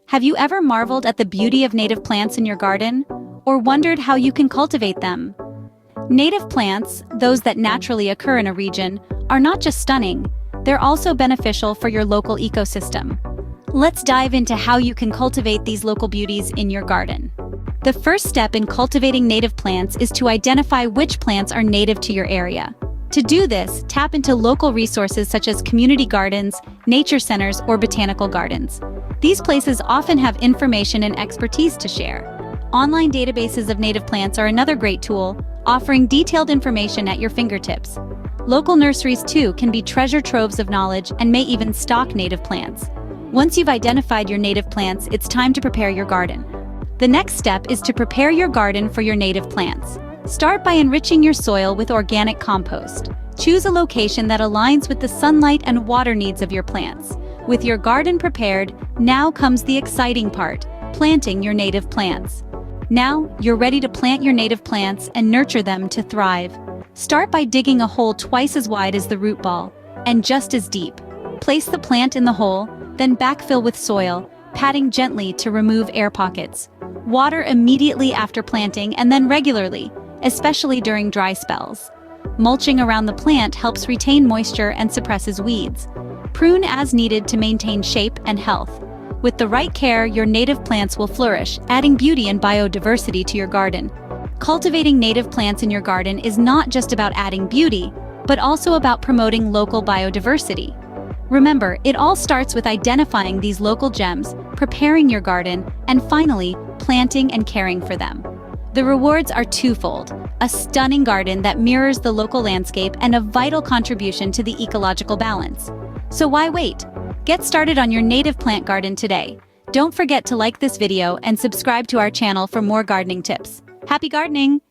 Have you ever marveled at the beauty of native plants in your garden? Or wondered how you can cultivate them? Native plants, those that naturally occur in a region, are not just stunning, they're also beneficial for your local ecosystem. Let's dive into how you can cultivate these local beauties in your garden. The first step in cultivating native plants is to identify which plants are native to your area. To do this, tap into local resources such as community gardens, nature centers, or botanical gardens. These places often have information and expertise to share. Online databases of native plants are another great tool, offering detailed information at your fingertips. Local nurseries, too, can be treasure troves of knowledge and may even stock native plants. Once you've identified your native plants, it's time to prepare your garden. The next step is to prepare your garden for your native plants. Start by enriching your soil with organic compost. Choose a location that aligns with the sunlight and water needs of your plants. With your garden prepared, now comes the exciting part, planting your native plants. Now, you're ready to plant your native plants and nurture them to thrive. Start by digging a hole twice as wide as the root ball, and just as deep. Place the plant in the hole, then backfill with soil, patting gently to remove air pockets. Water immediately after planting and then regularly, especially during dry spells. Mulching around the plant helps retain moisture and suppresses weeds. Prune as needed to maintain shape and health. With the right care, your native plants will flourish, adding beauty and biodiversity to your garden. Cultivating native plants in your garden is not just about adding beauty, but also about promoting local biodiversity. Remember, it all starts with identifying these local gems, preparing your garden, and finally, planting and caring for them. The rewards are twofold: a stunning garden that mirrors the local landscape and a vital contribution to the ecological balance. So why wait? Get started on your native plant garden today. Don't forget to like this video and subscribe to our channel for more gardening tips. Happy gardening!